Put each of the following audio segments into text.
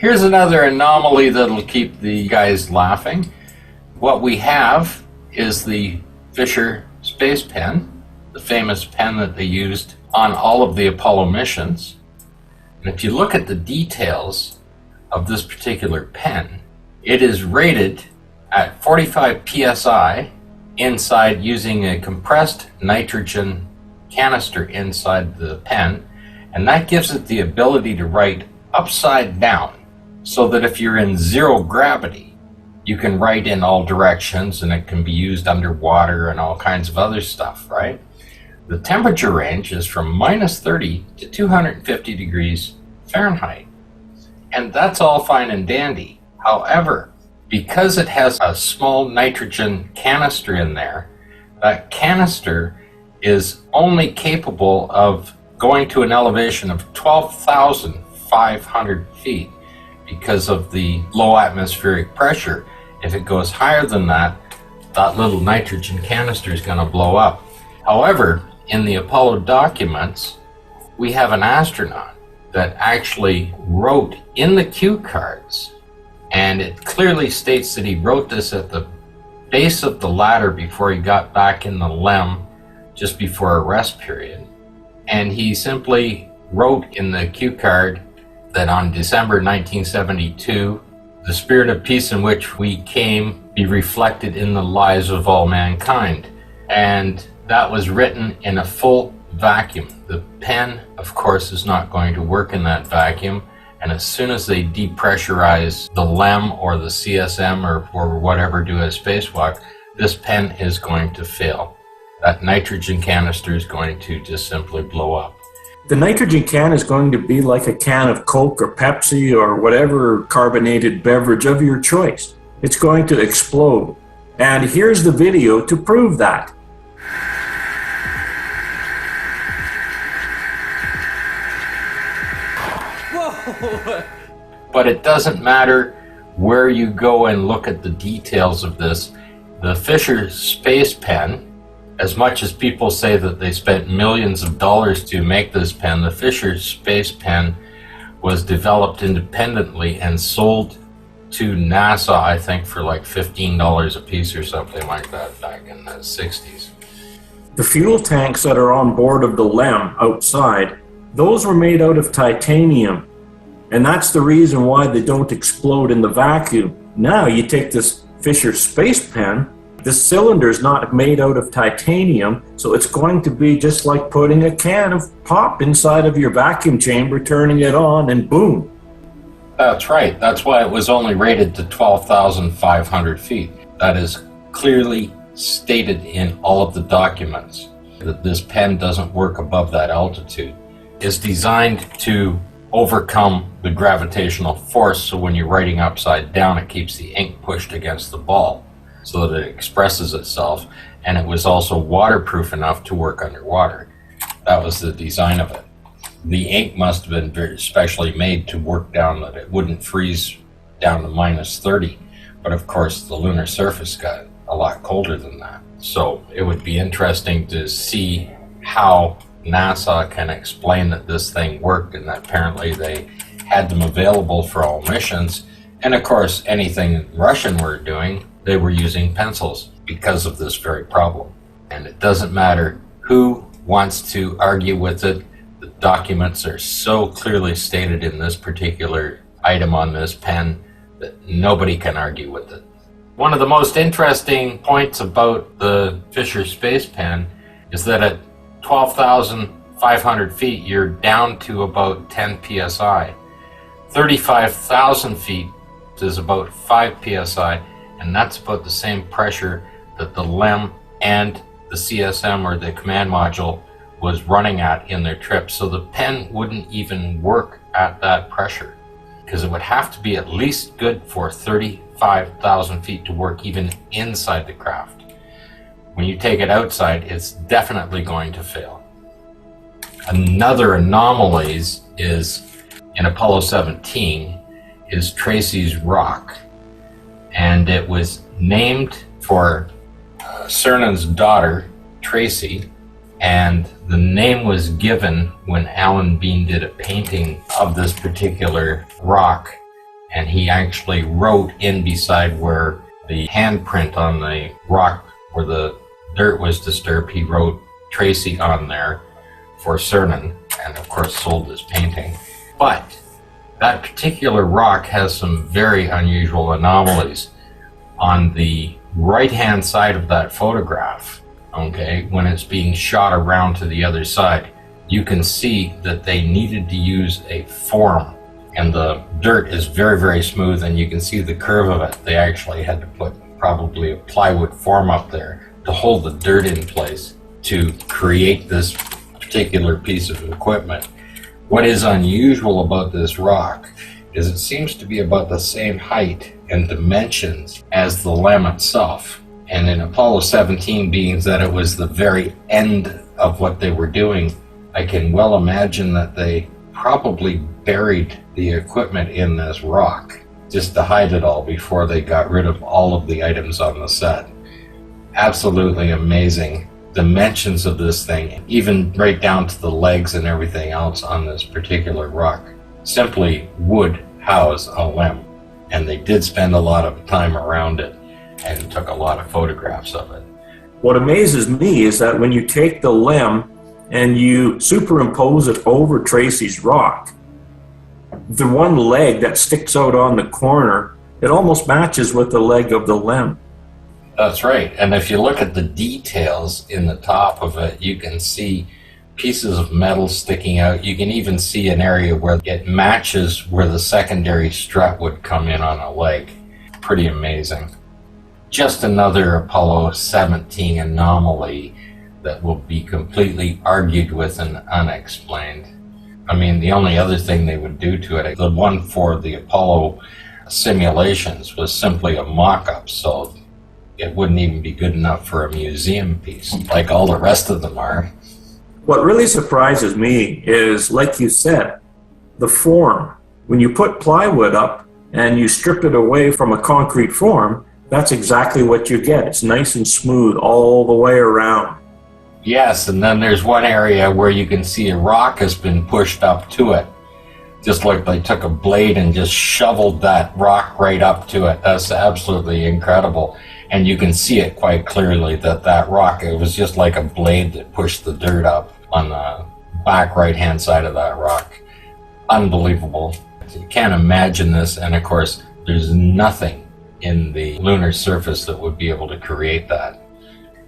Here's another anomaly that'll keep the guys laughing. What we have is the Fisher Space Pen, the famous pen that they used on all of the Apollo missions. And if you look at the details of this particular pen, it is rated at 45 psi inside using a compressed nitrogen canister inside the pen, and that gives it the ability to write upside down, so that if you're in zero gravity, you can write in all directions, and it can be used underwater and all kinds of other stuff, right? The temperature range is from -30 to 250 degrees Fahrenheit. And that's all fine and dandy. However, because it has a small nitrogen canister in there, that canister is only capable of going to an elevation of 12,500 feet because of the low atmospheric pressure. If it goes higher than that, that little nitrogen canister is going to blow up. However, in the Apollo documents, we have an astronaut that actually wrote in the cue cards, and it clearly states that he wrote this at the base of the ladder before he got back in the LEM just before a rest period. And he simply wrote in the cue card that on December 1972, the spirit of peace in which we came be reflected in the lives of all mankind. And that was written in a full vacuum. The pen, of course, is not going to work in that vacuum. And as soon as they depressurize the LEM or the CSM or whatever, do a spacewalk, this pen is going to fail. That nitrogen canister is going to just simply blow up. The nitrogen can is going to be like a can of Coke or Pepsi or whatever carbonated beverage of your choice. It's going to explode. And here's the video to prove that. Whoa! But it doesn't matter where you go and look at the details of this. The Fisher Space Pen, as much as people say that they spent millions of dollars to make this pen, the Fisher Space Pen was developed independently and sold to NASA, I think, for like $15 a piece or something like that back in the 60s. The fuel tanks that are on board of the LEM outside, those were made out of titanium. And that's the reason why they don't explode in the vacuum. Now you take this Fisher Space Pen, the cylinder is not made out of titanium, so it's going to be just like putting a can of pop inside of your vacuum chamber, turning it on, and boom. That's right. That's why it was only rated to 12,500 feet. That is clearly stated in all of the documents, that this pen doesn't work above that altitude. It's designed to overcome the gravitational force, so when you're writing upside down, it keeps the ink pushed against the ball so that it expresses itself, and it was also waterproof enough to work underwater. That was the design of it. The ink must have been very specially made to work down, that it wouldn't freeze down to -30. But of course, the lunar surface got a lot colder than that. So it would be interesting to see how NASA can explain that this thing worked, and that apparently they had them available for all missions. And of course, anything Russian were doing, they were using pencils because of this very problem. And it doesn't matter who wants to argue with it. The documents are so clearly stated in this particular item on this pen that nobody can argue with it. One of the most interesting points about the Fisher Space Pen is that at 12,500 feet, you're down to about 10 psi. 35,000 feet is about 5 psi, and that's about the same pressure that the LEM and the CSM, or the command module, was running at in their trip. So the pen wouldn't even work at that pressure, because it would have to be at least good for 35,000 feet to work even inside the craft. When you take it outside, it's definitely going to fail. Another anomaly is in Apollo 17 is Tracy's Rock, and it was named for Cernun's daughter, Tracy, and the name was given when Alan Bean did a painting of this particular rock and he actually wrote in beside where the handprint on the rock where the dirt was disturbed, he wrote Tracy on there for certain, and of course sold his painting. But that particular rock has some very unusual anomalies. On the right-hand side of that photograph, okay, when it's being shot around to the other side, you can see that they needed to use a form, and the dirt is very, very smooth, and you can see the curve of it. They actually had to put probably a plywood form up there to hold the dirt in place to create this particular piece of equipment. What is unusual about this rock is it seems to be about the same height and dimensions as the LEM itself. And in Apollo 17, being that it was the very end of what they were doing, I can well imagine that they probably buried the equipment in this rock just to hide it all before they got rid of all of the items on the set. Absolutely amazing dimensions of this thing, even right down to the legs and everything else on this particular rock. Simply would house a LEM, and they did spend a lot of time around it and took a lot of photographs of it. What amazes me is that when you take the LEM and you superimpose it over Tracy's rock, the one leg that sticks out on the corner, it almost matches with the leg of the LEM. That's right. And if you look at the details in the top of it, you can see pieces of metal sticking out. You can even see an area where it matches where the secondary strut would come in on a leg. Pretty amazing. Just another Apollo 17 anomaly that will be completely argued with and unexplained. I mean, the only other thing they would do to it, the one for the Apollo simulations was simply a mock-up, so it wouldn't even be good enough for a museum piece, like all the rest of them are. What really surprises me is, like you said, the form. When you put plywood up and you strip it away from a concrete form, that's exactly what you get. It's nice and smooth all the way around. Yes, and then there's one area where you can see a rock has been pushed up to it. Just like they took a blade and just shoveled that rock right up to it. That's absolutely incredible. And you can see it quite clearly that rock, it was just like a blade that pushed the dirt up on the back right-hand side of that rock. Unbelievable. You can't imagine this, and of course, there's nothing in the lunar surface that would be able to create that.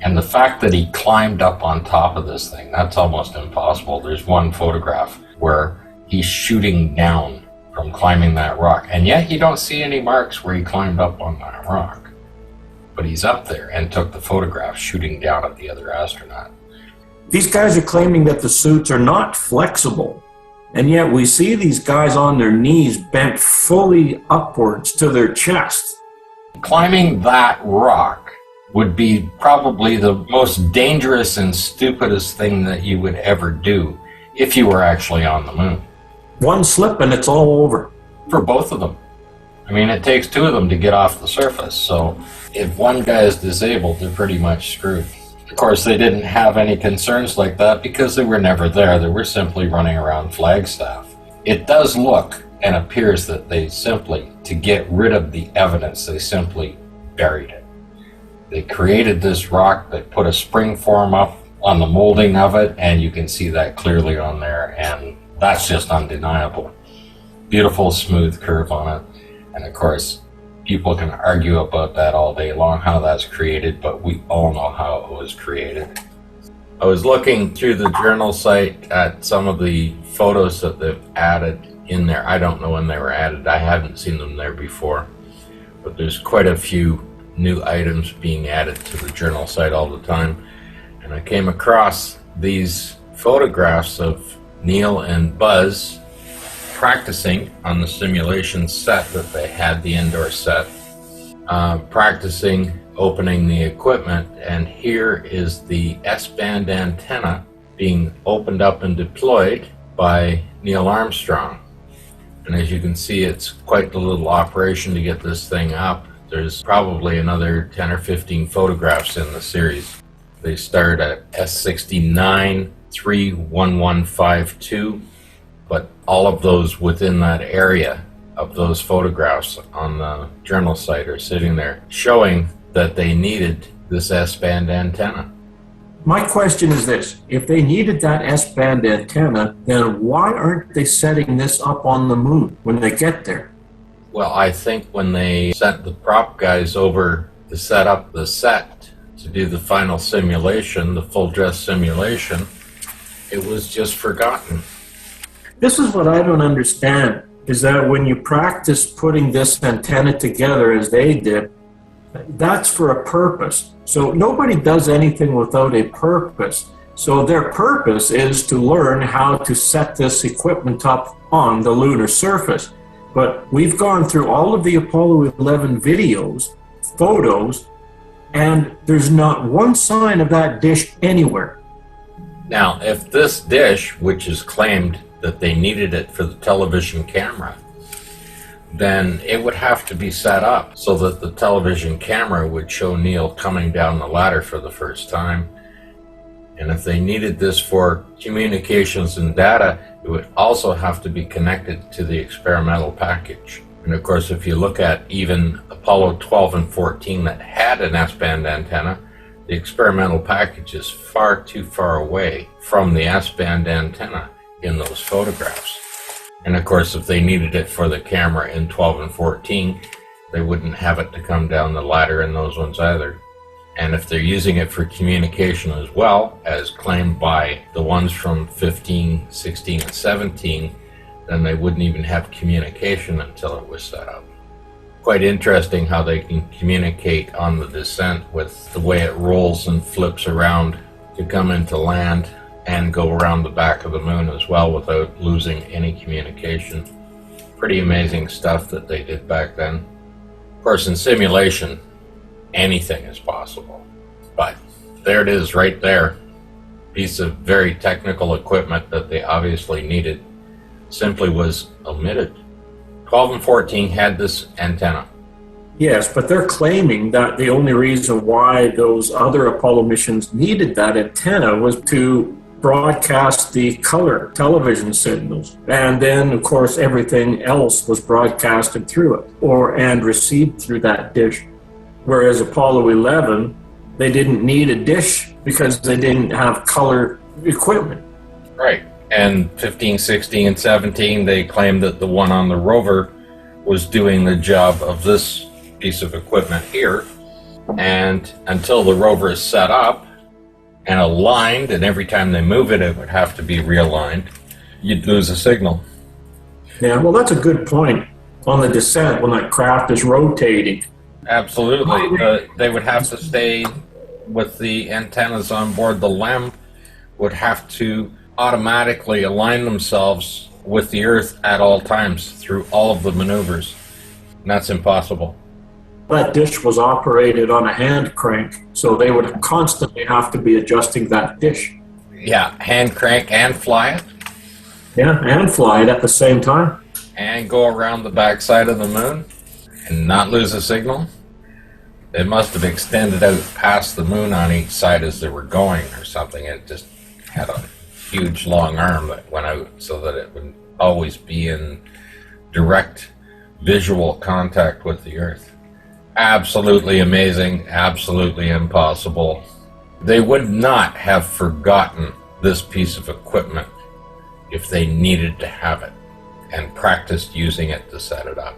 And the fact that he climbed up on top of this thing, that's almost impossible. There's one photograph where he's shooting down from climbing that rock, and yet you don't see any marks where he climbed up on that rock. But he's up there and took the photograph shooting down at the other astronaut. These guys are claiming that the suits are not flexible, and yet we see these guys on their knees bent fully upwards to their chest. Climbing that rock would be probably the most dangerous and stupidest thing that you would ever do if you were actually on the moon. One slip and it's all over. For both of them. I mean, it takes two of them to get off the surface, so if one guy is disabled, they're pretty much screwed. Of course, they didn't have any concerns like that because they were never there. They were simply running around Flagstaff. It does look and appears that they simply, to get rid of the evidence, they simply buried it. They created this rock, they put a spring form up on the molding of it, and you can see that clearly on there, and that's just undeniable. Beautiful smooth curve on it. And of course, people can argue about that all day long, how that's created, but we all know how it was created. I was looking through the journal site at some of the photos that they've added in there. I don't know when they were added. I haven't seen them there before. But there's quite a few new items being added to the journal site all the time. And I came across these photographs of Neil and Buzz practicing on the simulation set that they had, the indoor set, practicing opening the equipment. And here is the S-band antenna being opened up and deployed by Neil Armstrong. And as you can see, it's quite the little operation to get this thing up. There's probably another 10 or 15 photographs in the series. They start at S69 31152, but all of those within that area of those photographs on the journal site are sitting there showing that they needed this S-band antenna. My question is this: if they needed that S-band antenna, then why aren't they setting this up on the moon when they get there? Well, I think when they sent the prop guys over to set up the set to do the final simulation, the full dress simulation, it was just forgotten. This is what I don't understand, is that when you practice putting this antenna together as they did, that's for a purpose. So nobody does anything without a purpose. So their purpose is to learn how to set this equipment up on the lunar surface. But we've gone through all of the Apollo 11 videos, photos, and there's not one sign of that dish anywhere. Now, if this dish, which is claimed that they needed it for the television camera, then it would have to be set up so that the television camera would show Neil coming down the ladder for the first time. And if they needed this for communications and data, it would also have to be connected to the experimental package. And of course, if you look at even Apollo 12 and 14 that had an S-band antenna, the experimental package is far too far away from the S-band antenna in those photographs. And of course, if they needed it for the camera in 12 and 14, they wouldn't have it to come down the ladder in those ones either. And if they're using it for communication as well, as claimed by the ones from 15, 16, and 17, then they wouldn't even have communication until it was set up. Quite interesting how they can communicate on the descent with the way it rolls and flips around to come into land and go around the back of the moon as well without losing any communication. Pretty amazing stuff that they did back then. Of course, in simulation, anything is possible. But there it is right there. Piece of very technical equipment that they obviously needed simply was omitted. 12 and 14 had this antenna. Yes, but they're claiming that the only reason why those other Apollo missions needed that antenna was to broadcast the color television signals. And then, of course, everything else was broadcasted through it and received through that dish. Whereas Apollo 11, they didn't need a dish because they didn't have color equipment. Right. And 15, 16, and 17, they claimed that the one on the rover was doing the job of this piece of equipment here. And until the rover is set up and aligned, and every time they move it, it would have to be realigned, you'd lose a signal. Yeah, well, that's a good point. On the descent, when that craft is rotating. Absolutely. They would have to stay with the antennas on board. The LEM would have to automatically align themselves with the Earth at all times through all of the maneuvers. And that's impossible. That dish was operated on a hand crank, so they would constantly have to be adjusting that dish. Yeah, hand crank and fly it. Yeah, and fly it at the same time. And go around the backside of the moon and not lose a signal. It must have extended out past the moon on each side as they were going or something. It just had a huge long arm that went out so that it would always be in direct visual contact with the Earth. Absolutely amazing, absolutely impossible. They would not have forgotten this piece of equipment if they needed to have it and practiced using it to set it up.